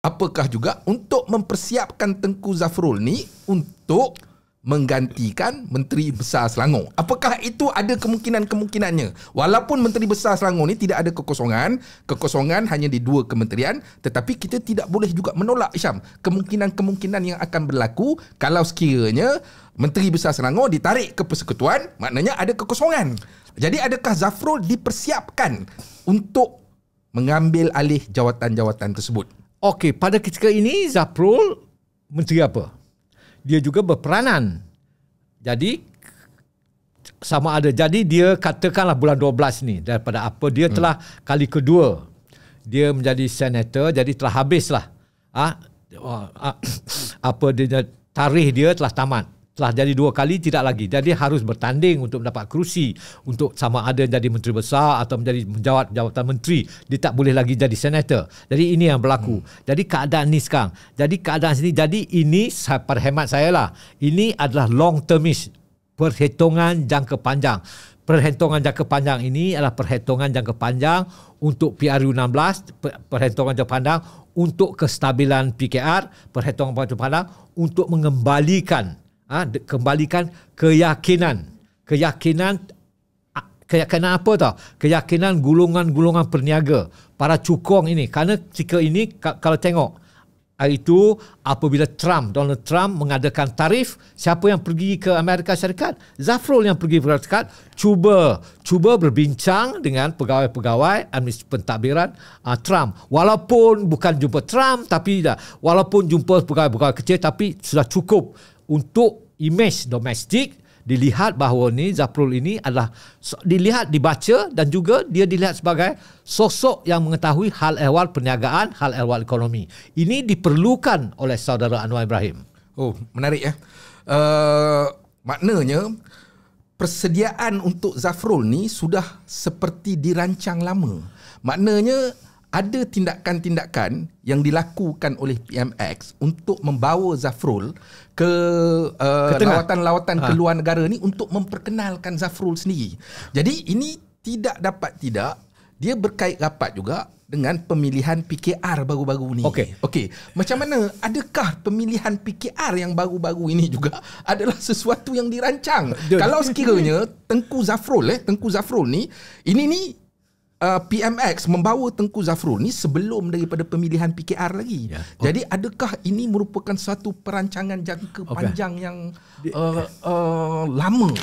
apakah juga untuk mempersiapkan Tengku Zafrul ni untuk menggantikan Menteri Besar Selangor. Apakah itu ada kemungkinan-kemungkinannya? Walaupun Menteri Besar Selangor ni tidak ada kekosongan hanya di 2 kementerian, tetapi kita tidak boleh juga menolak, Isyam, kemungkinan-kemungkinan yang akan berlaku kalau sekiranya Menteri Besar Selangor ditarik ke persekutuan, maknanya ada kekosongan. Jadi adakah Zafrul dipersiapkan untuk mengambil alih jawatan-jawatan tersebut? Okey, pada ketika ini Zafrul menteri apa? Dia juga berperanan. Jadi sama ada. Jadi dia katakanlah bulan 12 ni, daripada apa dia telah kali kedua dia menjadi senator, jadi telah habislah apa dia, tarikh dia telah tamat. Telah jadi 2 kali, tidak lagi. Jadi harus bertanding untuk mendapat kerusi, untuk sama ada jadi menteri besar atau menjadi menjawat jawatan menteri. Dia tak boleh lagi jadi senator. Jadi ini yang berlaku. Jadi keadaan ni sekarang. Jadi keadaan sini, jadi ini pada hemat saya lah, ini adalah long termist, perhitungan jangka panjang. Perhitungan jangka panjang ini adalah perhitungan jangka panjang untuk PRU16, perhitungan jangka panjang untuk kestabilan PKR, perhitungan jangka panjang untuk mengembalikan keyakinan apa tau? Keyakinan golongan-golongan perniaga, para cukong ini. Kerana ketika ini kalau tengok hari itu apabila Donald Trump mengadakan tarif, siapa yang pergi ke Amerika Syarikat? Zafrul yang pergi ke Amerika Syarikat, cuba berbincang dengan pegawai-pegawai administrasi pentadbiran Trump. Walaupun bukan jumpa Trump, tapi walaupun jumpa pegawai-pegawai kecil, tapi sudah cukup untuk imej domestik dilihat bahawa ni Zafrul ini adalah dilihat, dibaca, dan juga dia dilihat sebagai sosok yang mengetahui hal ehwal perniagaan, hal ehwal ekonomi. Ini diperlukan oleh saudara Anwar Ibrahim. Oh, menarik ya. Maknanya persediaan untuk Zafrul ni sudah seperti dirancang lama. Maknanya ada tindakan-tindakan yang dilakukan oleh PMX untuk membawa Zafrul ke lawatan-lawatan ke luar negara ni untuk memperkenalkan Zafrul sendiri. Jadi ini tidak dapat tidak, dia berkait rapat juga dengan pemilihan PKR baru-baru ni. Okey. Macam mana? Adakah pemilihan PKR yang baru-baru ini juga adalah sesuatu yang dirancang? Kalau sekiranya Tengku Zafrul ni, ini ni PMX membawa Tengku Zafrul ni sebelum daripada pemilihan PKR lagi. Jadi adakah ini merupakan satu perancangan jangka panjang yang lama?